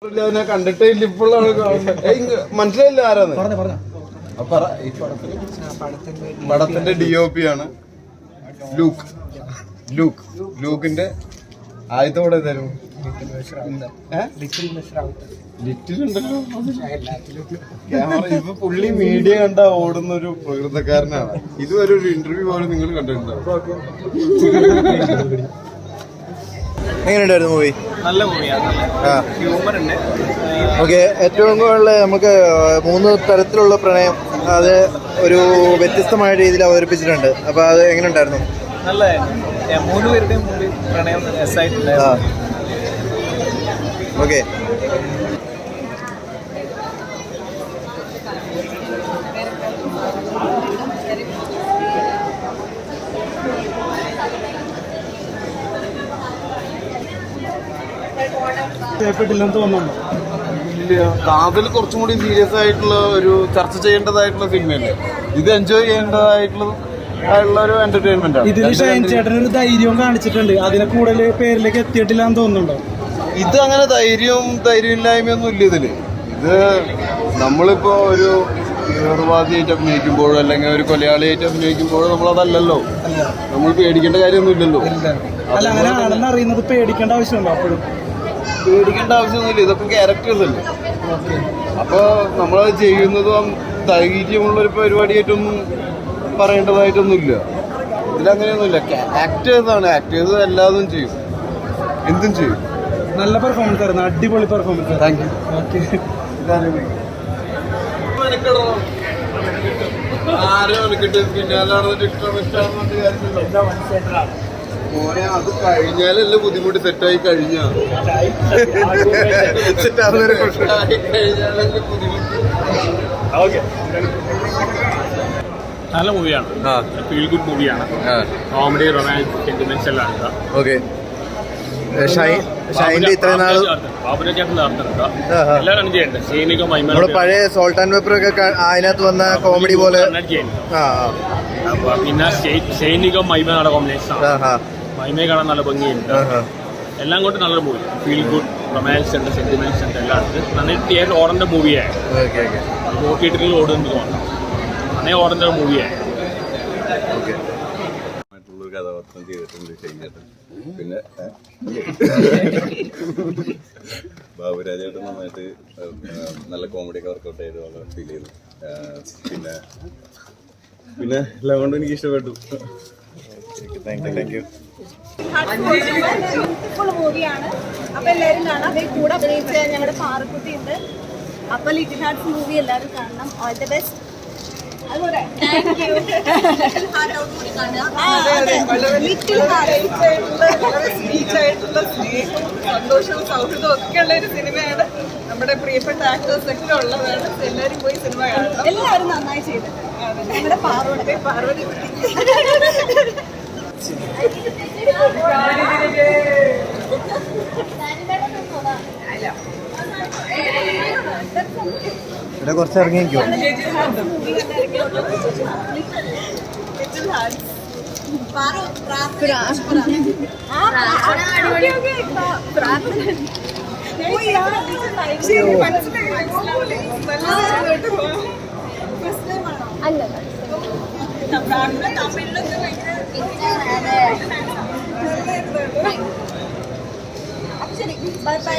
കണ്ടിട്ടേ ഇല്ല ഇപ്പോഴാണ് മനസ്സിലായില്ല ആരാന്ന്. പടത്തിന്റെ DOP ആണ് ലൂക്കിന്റെ ആദ്യത്തെ പടം ഏതായിരുന്നു? ലിറ്റിൽ ഉണ്ടല്ലോ ക്യാമറ. ഇപ്പൊ പുള്ളി മീഡിയ കണ്ട ഓടുന്ന ഒരു പ്രകൃതക്കാരനാണ്. ഇതുവരെ ഒരു ഇന്റർവ്യൂ പോലും നിങ്ങൾ കണ്ടിട്ടുണ്ടാവും. എങ്ങനെയുണ്ടായിരുന്നു മൂവി? നല്ല മൂവിയാണ്, ഹ്യൂമർ ഉണ്ട്. ഓക്കെ, ഏറ്റവും കൂടുതൽ നമുക്ക് 3 തരത്തിലുള്ള പ്രണയം അത് ഒരു വ്യത്യസ്തമായ രീതിയിൽ അവതരിപ്പിച്ചിട്ടുണ്ട്. അപ്പൊ അത് എങ്ങനെ ഉണ്ടായിരുന്നു? നല്ല 3 പേരുടെയും പ്രണയം രസമായിട്ടുണ്ടായിരുന്നു. ഓക്കെ, കാതൽ കുറച്ചും കൂടി സീരിയസ് ആയിട്ടുള്ള ഒരു ചർച്ച ചെയ്യേണ്ടതായിട്ടുള്ള സിനിമയല്ലേ ഇത്? എൻജോയ് ചെയ്യേണ്ടതായിട്ടുള്ള ഒരു എന്റർടൈൻമെന്റ് ആണ്. ഇതിൽ ഷൈൻ ചേട്ടൻ ഒരു ധൈര്യവും കാണിച്ചിട്ടുണ്ട്. അതിനെ കൂടുതൽ പേരിലേക്ക് എത്തിയിട്ടില്ല എന്ന് തോന്നുന്നുണ്ടോ? ഇത് അങ്ങനെ ധൈര്യമില്ലായ്മയൊന്നും ഇല്ല ഇതില്. ഇത് നമ്മളിപ്പോ ഒരു തീവ്രവാദിയായിട്ട് അഭിനയിക്കുമ്പോഴോ അല്ലെങ്കിൽ ഒരു കൊലയാളിയായിട്ട് അഭിനയിക്കുമ്പോഴോ നമ്മളതല്ലല്ലോ. നമ്മൾ പേടിക്കേണ്ട കാര്യമൊന്നും ഇല്ലല്ലോ. അല്ല, അങ്ങനെ ആണെന്ന് അറിയുന്നത് പേടിക്കേണ്ട ആവശ്യമുണ്ടോ? അപ്പോഴും പേടിക്കേണ്ട ആവശ്യമൊന്നുമില്ല. ഇതൊക്കെ ക്യാരക്ടേഴ്സ് അല്ലേ. അപ്പൊ നമ്മളത് ചെയ്യുന്നതും ധൈര്യമുള്ളൊരു പരിപാടിയായിട്ടൊന്നും പറയേണ്ടതായിട്ടൊന്നുമില്ല. ഇതിലങ്ങനെയൊന്നുമില്ല. ആക്ടേഴ്സാണ്. ആക്ടേഴ്സ് എല്ലാതും ചെയ്യും, എന്തും ചെയ്യും. നല്ല പെർഫോമൻസ് ആയിരുന്നു, അടിപൊളി പെർഫോമൻസ്. Thank you. ആരും എനിക്കിട്ട് പിന്നെ അതാണ് മോനെ. അത് കഴിഞ്ഞാലല്ലേ ബുദ്ധിമുട്ട്. സെറ്റായി കഴിഞ്ഞാലല്ലേ ബുദ്ധിമുട്ട്. നല്ല മൂവിയാണ്, ഫീൽ ഗുഡ് മൂവിയാണ്. കോമഡി, റൊമാൻസ്, സെന്റിമെന്റ്സ് എല്ലാം ഉണ്ട്. ഓക്കെ. ഷൈൻ്റെ ഇത്രയും നാൾ എല്ലാവരും ചെയ്യണ്ടേ. സൈനിക നമ്മള് പഴയ സോൾട്ട് ആൻഡ് പെപ്പർ ഒക്കെ അതിനകത്ത് വന്ന കോമഡി പോലെ. പിന്നെ സൈനികം മൈമയുടെ കോമ്പിനേഷൻ ആണ്. മൈമയെ കാണാൻ നല്ല ഭംഗിയുണ്ട്. എല്ലാം കൊണ്ട് നല്ലൊരു മൂവി. ഫീൽ ഗുഡ്, റൊമാൻസ് ഉണ്ട്, സെന്റിമെന്റ്സ് ഉണ്ട്, എല്ലാം ഉണ്ട്. നന്നായിട്ട് തിയേറ്ററിൽ ഓടേണ്ട മൂവിയാണ്. നോക്കിയിട്ടില്ലെങ്കിൽ ഓടുന്നത് തോന്നണം. നന്നായി ഓടേണ്ട ഒരു മൂവിയാണ്. മറ്റുള്ളൊരു കഥാപാത്രം ചെയ്തിട്ടുണ്ട് ഷൈനേട്ടൻ. പിന്നെ ബാബുരാജേട്ടൻ നന്നായിട്ട് നല്ല കോമഡിയൊക്കെ വർക്കൗട്ട് ചെയ്ത് വളരെ ഫീൽ ചെയ്തു. പിന്നെ എല്ലാം കൊണ്ടും എനിക്ക് ഇഷ്ടപ്പെട്ടു. Thank you. മൂവിയാണ്. അപ്പൊ എല്ലാവരും കാണാം. കൂടെ അഭിനയിച്ച ഞങ്ങളുടെ പാറക്കുട്ടി ഉണ്ട്. അപ്പൊ ലിറ്റിൽ ഹാർട്ട്സ് മൂവി എല്ലാവരും കാണണം. All the best. സന്തോഷവും സൗഹൃദവും ഒക്കെ ഉള്ള ഒരു സിനിമയാണ്. നമ്മുടെ പ്രിയപ്പെട്ട ആക്ടേഴ്സ് ഒക്കെ ഉള്ളതാണ്. എല്ലാവരും പോയി സിനിമ കാണണം. എല്ലാവരും നന്നായി ചെയ്തിട്ടുണ്ട്. ഞങ്ങളുടെ പാർവതി ഇവിടെ കുറച്ച് ഇറങ്ങിക്കോ. ശരി, ബൈ ബൈ.